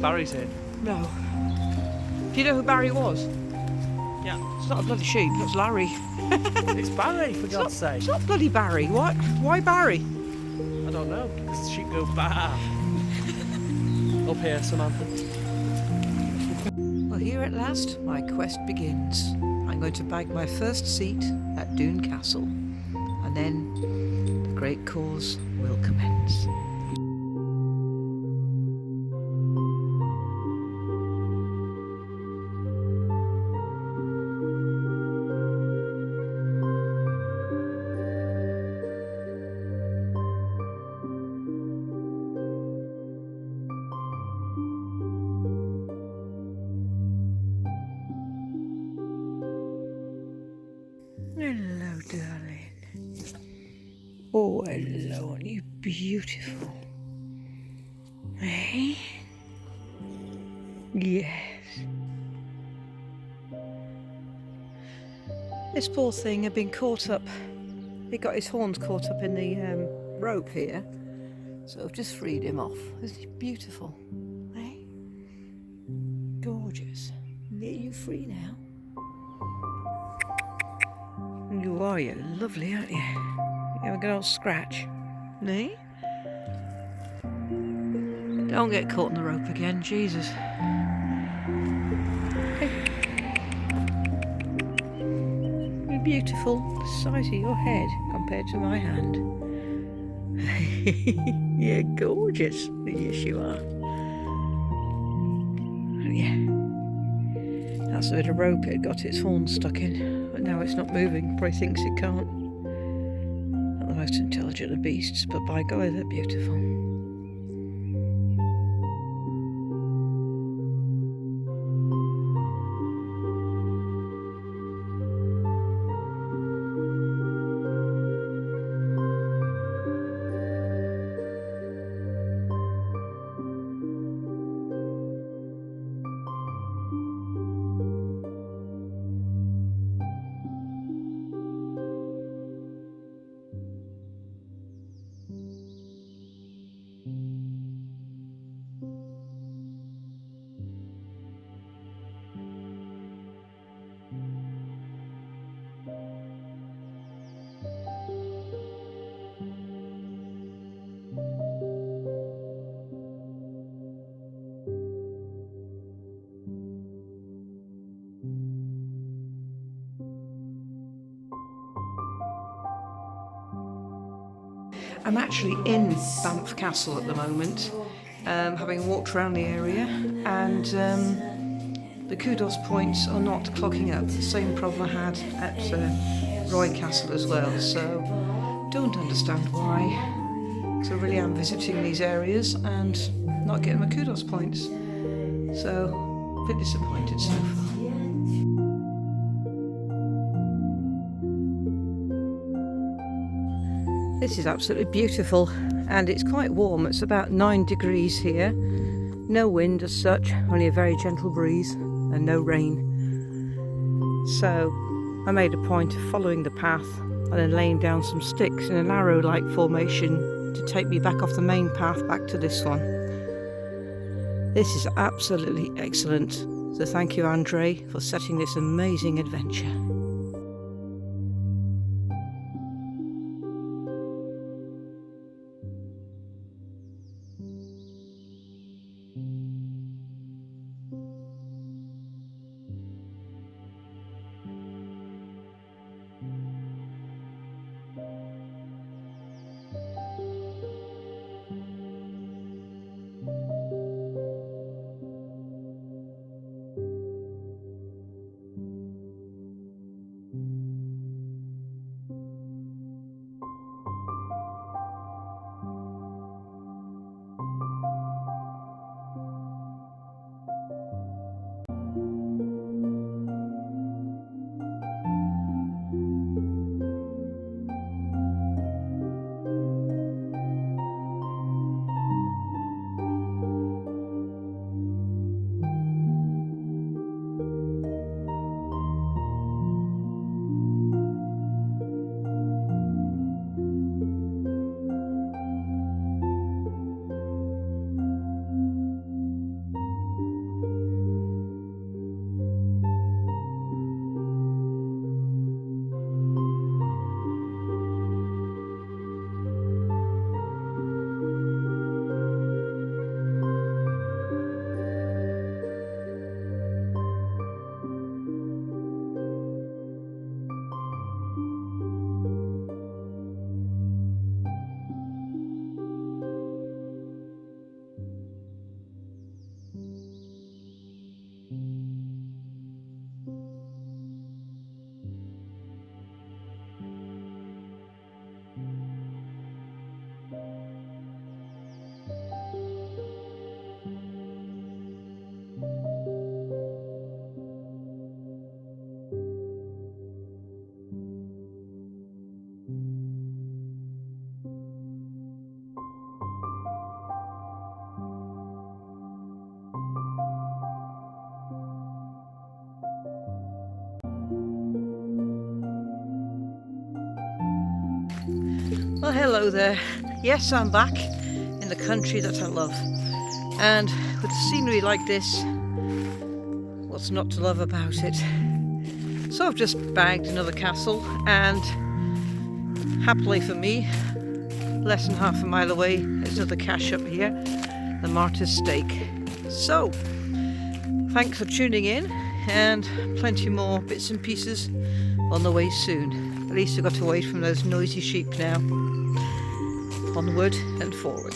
Barry's here. No. Do you know who Barry was? Yeah. It's not a bloody sheep, it's Larry. It's Barry, for God's sake. It's not bloody Barry. What? Why Barry? I don't know, because the sheep go bah. Up here, Samantha. Well, here at last, my quest begins. I'm going to bag my first seat at Doon Castle, and then the great cause will commence. Hello, darling. Oh, hello, aren't you beautiful? Eh? Yes. This poor thing had been caught up. He got his horns caught up in the rope here. So I've just freed him off. Isn't he beautiful? Eh? Gorgeous. Are you free now? You are, you're lovely, aren't you? You have a good old scratch. Eh? Don't get caught in the rope again, Jesus. Hey. You're beautiful, the size of your head compared to my hand. You're gorgeous. Yes, you are. Yeah. That's a bit of rope it had got its horns stuck in, but now it's not moving. Probably thinks it can't. Not the most intelligent of beasts, but by golly, they're beautiful. I'm actually in Banff Castle at the moment, having walked around the area, and the kudos points are not clocking up. The same problem I had at Roy Castle as well, so don't understand why. So I really am visiting these areas and not getting my kudos points. So a bit disappointed so far. This is absolutely beautiful, and it's quite warm. It's about 9 degrees here. No wind as such, only a very gentle breeze and no rain. So I made a point of following the path and then laying down some sticks in an arrow-like formation to take me back off the main path back to this one. This is absolutely excellent. So thank you, Andre, for setting this amazing adventure. Well, hello there. Yes, I'm back in the country that I love. And with scenery like this, what's not to love about it? So I've just bagged another castle, and happily for me, less than half a mile away, there's another cache up here, the Martyr's Stake. So, thanks for tuning in, and plenty more bits and pieces on the way soon. At least I've got away from those noisy sheep now. Onward and forward.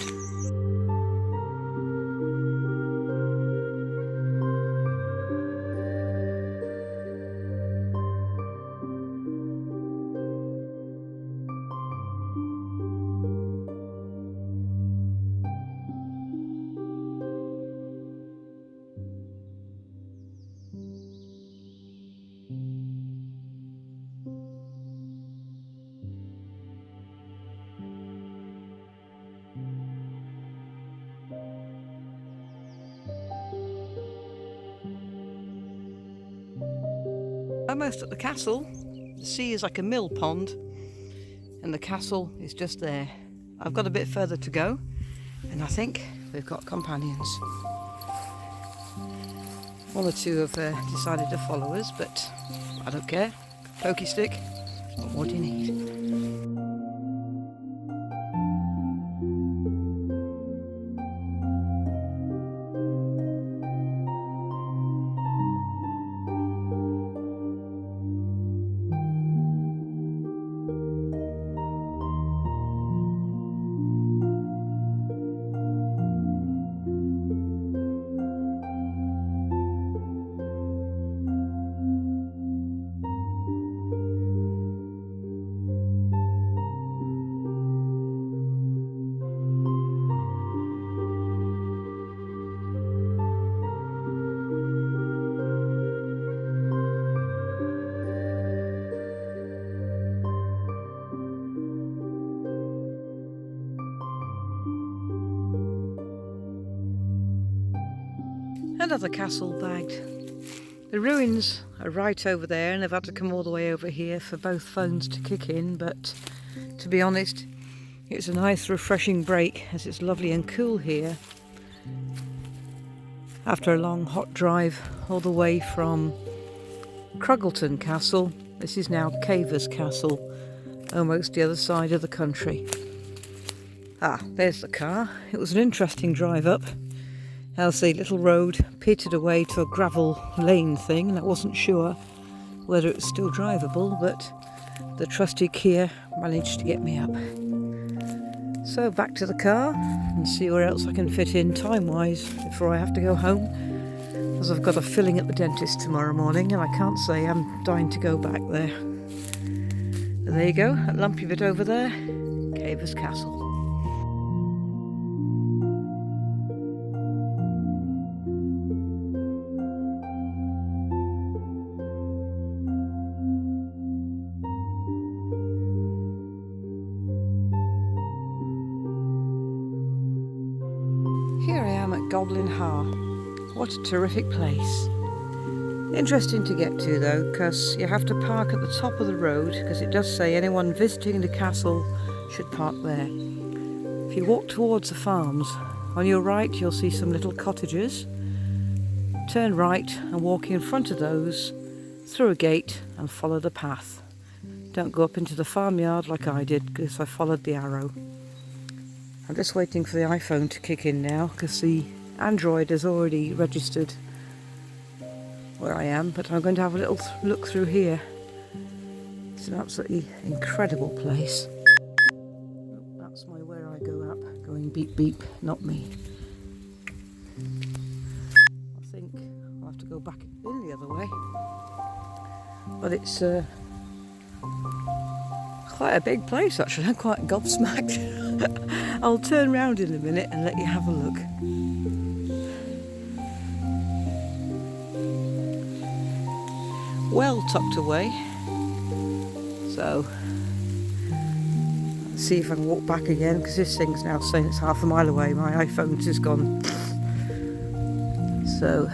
Almost at the castle. The sea is like a mill pond and the castle is just there. I've got a bit further to go and I think we've got companions. One or two have decided to follow us, but I don't care. Pokey stick, what more do you need? Another castle bagged. The ruins are right over there and I've had to come all the way over here for both phones to kick in, but to be honest, it's a nice refreshing break as it's lovely and cool here after a long hot drive all the way from Cruggleton Castle. This is now Cavers Castle, almost the other side of the country. Ah, there's the car. It was an interesting drive up. As the little road pitted away to a gravel lane thing, and I wasn't sure whether it was still drivable, but the trusty Kia managed to get me up. So back to the car and see where else I can fit in time-wise before I have to go home, as I've got a filling at the dentist tomorrow morning and I can't say I'm dying to go back there. And there you go, that lumpy bit over there, Cavers Castle. Here I am at Goblin Ha. What a terrific place. Interesting to get to though, because you have to park at the top of the road, because it does say anyone visiting the castle should park there. If you walk towards the farms, on your right you'll see some little cottages. Turn right and walk in front of those, through a gate and follow the path. Don't go up into the farmyard like I did, because I followed the arrow. I'm just waiting for the iPhone to kick in now because the Android has already registered where I am, but I'm going to have a little look through here. It's an absolutely incredible place. Oh, that's my where I go up, going beep beep, not me. I think I'll have to go back in the other way. But it's quite a big place actually, I'm quite gobsmacked. I'll turn round in a minute and let you have a look. Well tucked away. So, let's see if I can walk back again, because this thing's now saying it's half a mile away. My iPhone's just gone. So,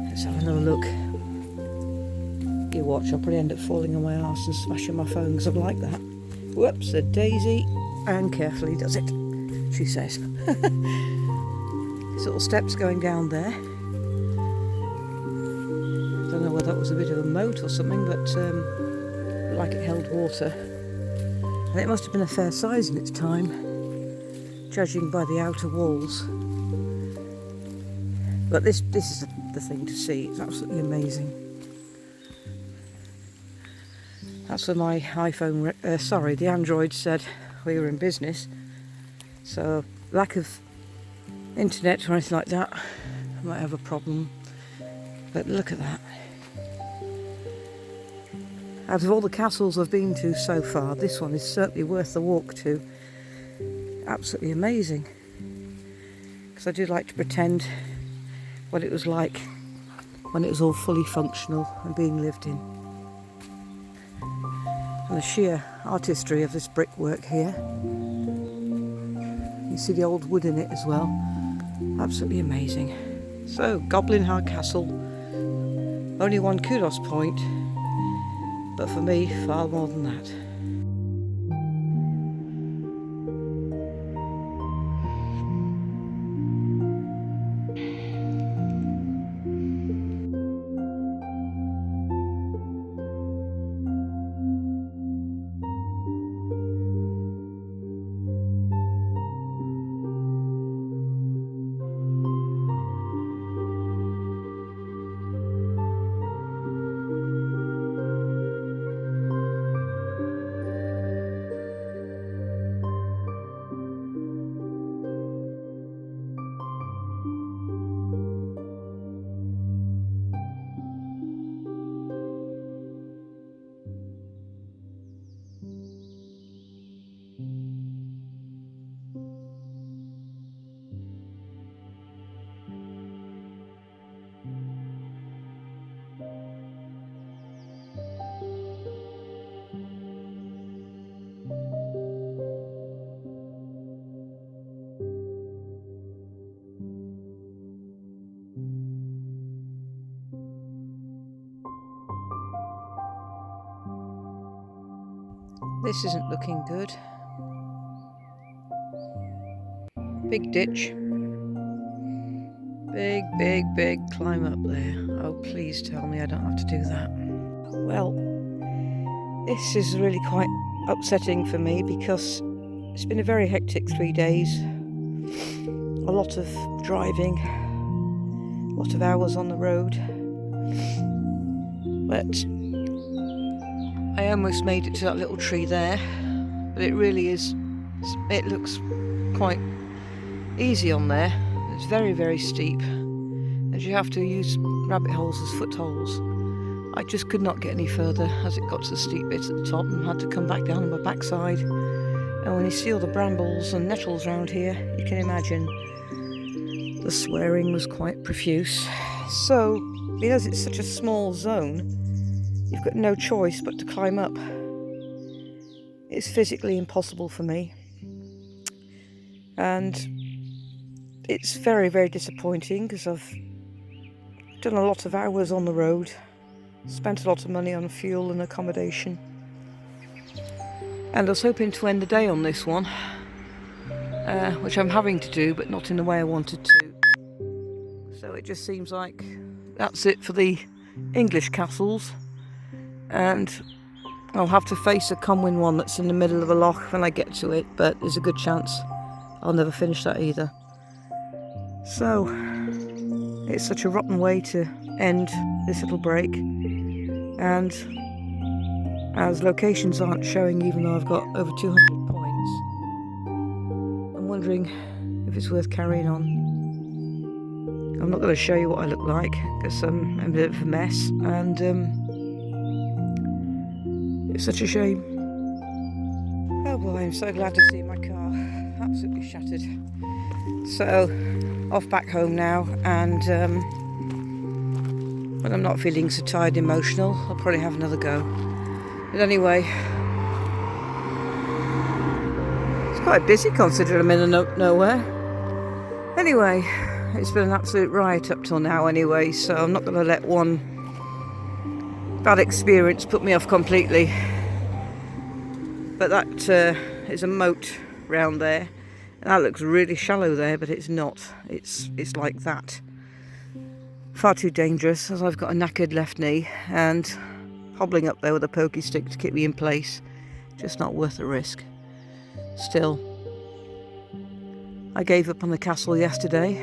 let's have another look. You watch, I'll probably end up falling on my arse and smashing my phone because I'm like that. Whoops, a daisy, and carefully does it, she says. These little steps going down there. I don't know whether that was a bit of a moat or something, but like it held water. And it must have been a fair size in its time, judging by the outer walls. But this is the thing to see. It's absolutely amazing. That's where my iPhone, the Android said we were in business. So lack of internet or anything like that, I might have a problem. But look at that. Out of all the castles I've been to so far, this one is certainly worth the walk to. Absolutely amazing. Because I do like to pretend what it was like when it was all fully functional and being lived in. And the sheer artistry of this brickwork here. You see the old wood in it as well. Absolutely amazing. So, Goblin Hard Castle. Only one kudos point, but for me, far more than that. This isn't looking good. Big ditch. Big climb up there. Oh, please tell me I don't have to do that. Well, this is really quite upsetting for me because it's been a very hectic 3 days. A lot of driving, a lot of hours on the road. But I almost made it to that little tree there, but it really is, it looks quite easy on there. It's very steep, and you have to use rabbit holes as footholds. I just could not get any further as it got to the steep bits at the top and had to come back down on my backside. And when you see all the brambles and nettles around here, you can imagine the swearing was quite profuse. So, because it's such a small zone, you've got no choice but to climb up. It's physically impossible for me. And it's very disappointing because I've done a lot of hours on the road, spent a lot of money on fuel and accommodation. And I was hoping to end the day on this one, which I'm having to do, but not in the way I wanted to. So it just seems like that's it for the English castles. And I'll have to face a Comwyn one that's in the middle of a loch when I get to it, but there's a good chance I'll never finish that either. So, it's such a rotten way to end this little break, and as locations aren't showing even though I've got over 200 points, I'm wondering if it's worth carrying on. I'm not going to show you what I look like because I'm a bit of a mess, and it's such a shame. Oh boy, I'm so glad to see my car absolutely shattered. So, off back home now, and when I'm not feeling so tired and emotional, I'll probably have another go. But anyway, it's quite busy considering I'm in the nowhere. Anyway, it's been an absolute riot up till now anyway, so I'm not going to let one bad experience put me off completely. But that is a moat round there. And that looks really shallow there, but it's not. It's like that. Far too dangerous, as I've got a knackered left knee, and hobbling up there with a pokey stick to keep me in place, just not worth the risk. Still, I gave up on the castle yesterday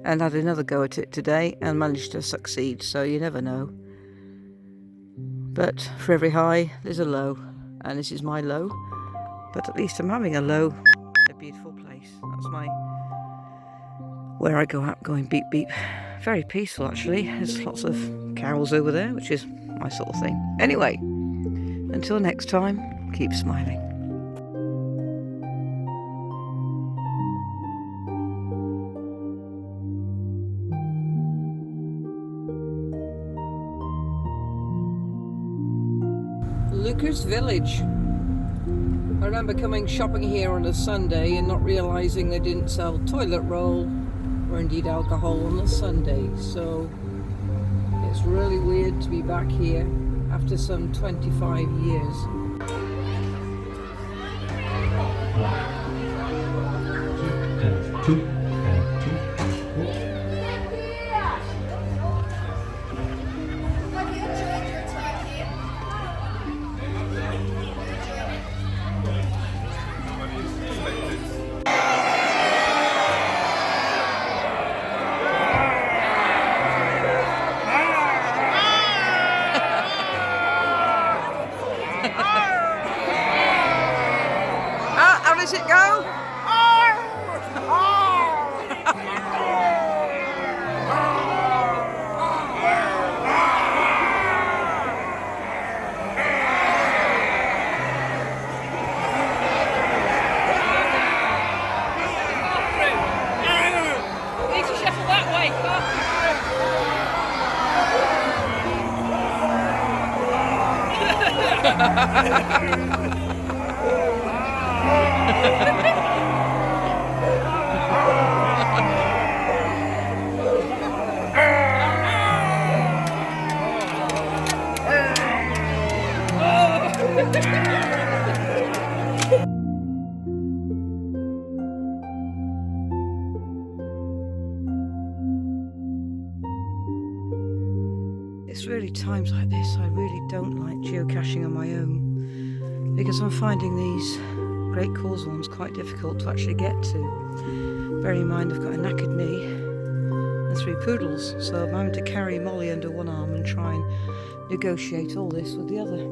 and had another go at it today and managed to succeed, so you never know. But for every high there's a low, and this is my low, but at least I'm having a low in a beautiful place. That's where I go out going beep beep. Very peaceful actually. There's lots of cows over there, which is my sort of thing. Anyway, until next time, keep smiling. Lucas Village. I remember coming shopping here on a Sunday and not realising they didn't sell toilet roll or indeed alcohol on a Sunday, so it's really weird to be back here after some 25 years. How does it go? Need to shuffle that way. It's really times like this I really don't like geocaching on my own, because I'm finding these great cause ones quite difficult to actually get to. Bearing in mind I've got a knackered knee and 3 poodles, so I'm having to carry Molly under one arm and try and negotiate all this with the other.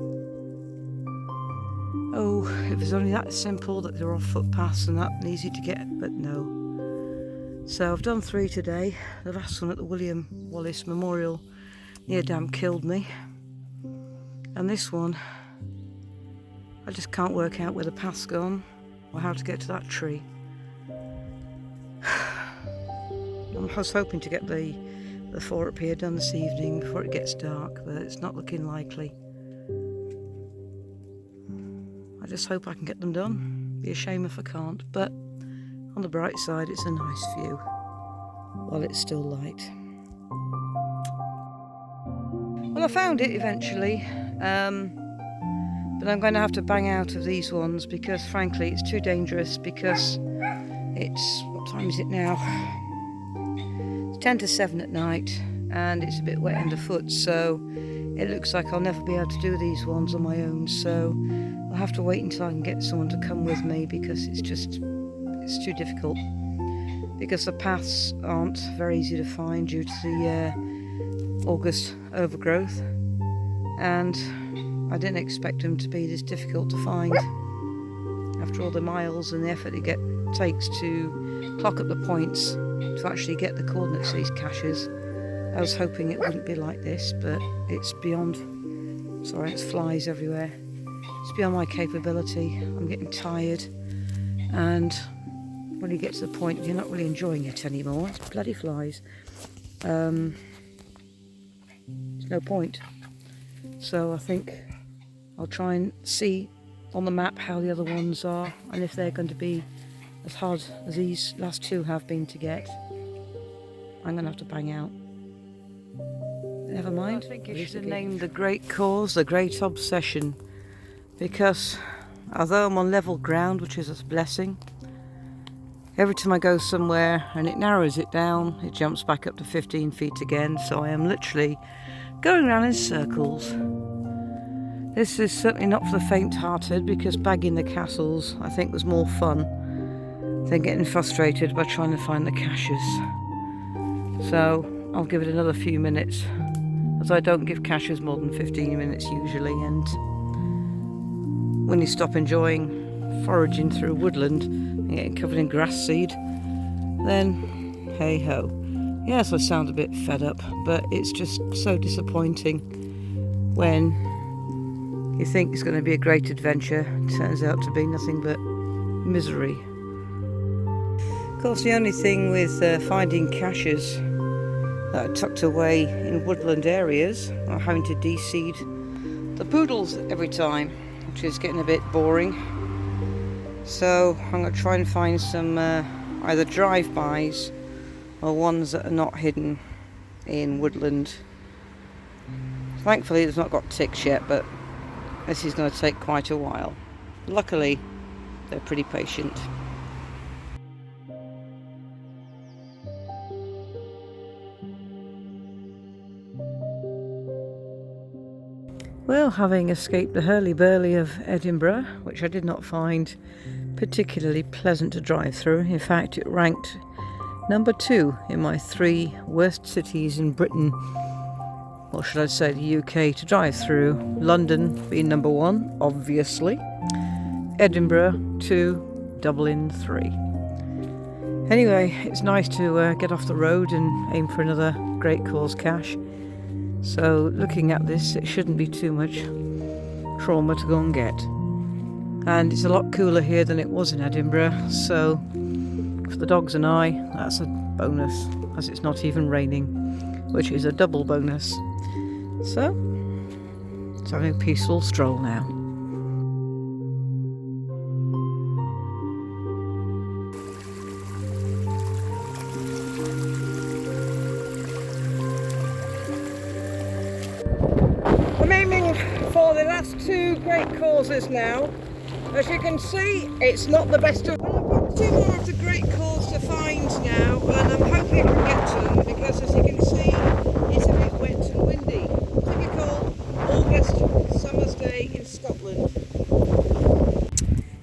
Oh, it was only that simple that they're off footpaths and that and easy to get, but no. So I've done 3 today. The last one at the William Wallace Memorial near damn killed me. And this one, I just can't work out where the path's gone or how to get to that tree. I was hoping to get the 4 up here done this evening before it gets dark, but it's not looking likely. I just hope I can get them done. Be a shame if I can't, but on the bright side it's a nice view while it's still light. Well, I found it eventually, but I'm going to have to bang out of these ones because frankly it's too dangerous, because it's, what time is it now? It's 10 to 7 at night and it's a bit wet underfoot, so it looks like I'll never be able to do these ones on my own, so I'll have to wait until I can get someone to come with me, because it's too difficult, because the paths aren't very easy to find due to the August overgrowth, and I didn't expect them to be this difficult to find after all the miles and the effort it takes to clock up the points to actually get the coordinates of these caches. I was hoping it wouldn't be like this, but it's beyond, sorry, it's flies everywhere. It's beyond my capability. I'm getting tired, and when you get to the point you're not really enjoying it anymore, it's bloody flies. There's no point. So I think I'll try and see on the map how the other ones are, and if they're going to be as hard as these last 2 have been to get, I'm going to have to bang out. Never mind. I think you should name the great cause the great obsession, because although I'm on level ground, which is a blessing, every time I go somewhere and it narrows it down, it jumps back up to 15 feet again, so I am literally going around in circles. This is certainly not for the faint-hearted, because bagging the castles I think was more fun than getting frustrated by trying to find the caches. So I'll give it another few minutes, as I don't give caches more than 15 minutes usually, and when you stop enjoying foraging through woodland and getting covered in grass seed, then hey ho. Yes, I sound a bit fed up, but it's just so disappointing when you think it's going to be a great adventure, it turns out to be nothing but misery. Of course, the only thing with finding caches that are tucked away in woodland areas are having to de-seed the poodles every time, which is getting a bit boring. So I'm going to try and find some either drive-bys or ones that are not hidden in woodland. Thankfully, it's not got ticks yet, but this is going to take quite a while. Luckily, they're pretty patient. Well, having escaped the hurly-burly of Edinburgh, which I did not find particularly pleasant to drive through, in fact it ranked number 2 in my 3 worst cities in Britain, or should I say the UK, to drive through. London being number 1, obviously, Edinburgh 2, Dublin 3. Anyway, it's nice to get off the road and aim for another great cause cache. So looking at this, it shouldn't be too much trauma to go and get. And it's a lot cooler here than it was in Edinburgh, so for the dogs and I, that's a bonus, as it's not even raining, which is a double bonus. So, it's having a peaceful stroll now. I'm aiming for the last 2 great causes now. As you can see, it's not the best of... Well, I've got 2 more of the great cause to find now, and I'm hoping I can get to them, because as you can see, it's a bit wet and windy. Typical August summer's day in Scotland.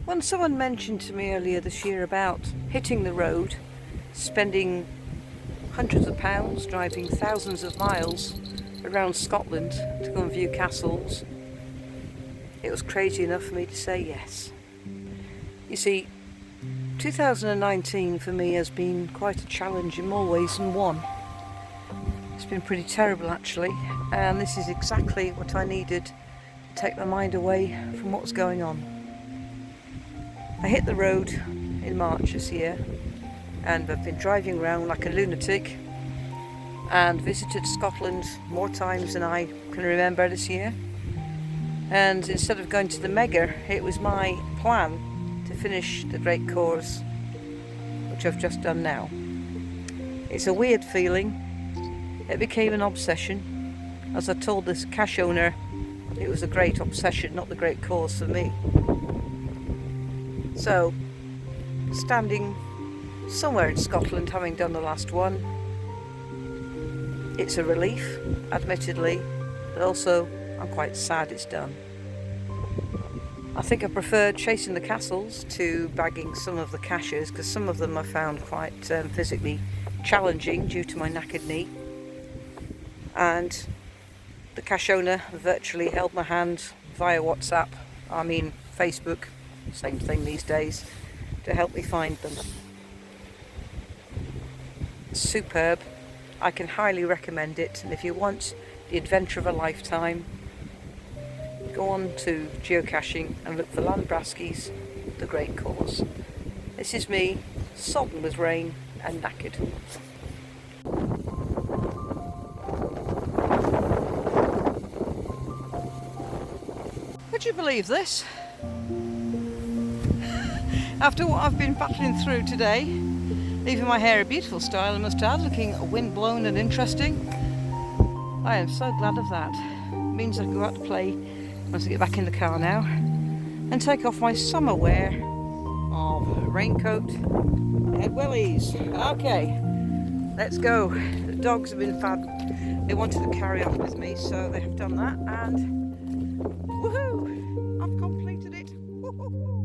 When someone mentioned to me earlier this year about hitting the road, spending hundreds of pounds, driving thousands of miles around Scotland to go and view castles, it was crazy enough for me to say yes. You see, 2019 for me has been quite a challenge in more ways than one. It's been pretty terrible actually, and this is exactly what I needed to take my mind away from what's going on. I hit the road in March this year, and I've been driving around like a lunatic and visited Scotland more times than I can remember this year. And instead of going to the mega, it was my plan to finish the great course, which I've just done now. It's a weird feeling. It became an obsession. As I told this cache owner, it was a great obsession, not the great course for me. So, standing somewhere in Scotland, having done the last one, it's a relief, admittedly, but also I'm quite sad it's done. I think I prefer chasing the castles to bagging some of the caches, because some of them I found quite physically challenging due to my knackered knee. And the cache owner virtually held my hand via WhatsApp, I mean Facebook, same thing these days, to help me find them. Superb. I can highly recommend it, and if you want the adventure of a lifetime, go on to geocaching and look for Lambraski's The Great Course. This is me, sodden with rain and knackered. Would you believe this? After what I've been battling through today, leaving my hair a beautiful style, I must add, looking windblown and interesting, I am so glad of that. It means I can go out to play once I get back in the car now. and take off my summer wear of raincoat and wellies. Okay, let's go. The dogs have been fab. They wanted to carry on with me, so they have done that, and woohoo! I've completed it. Woohoo!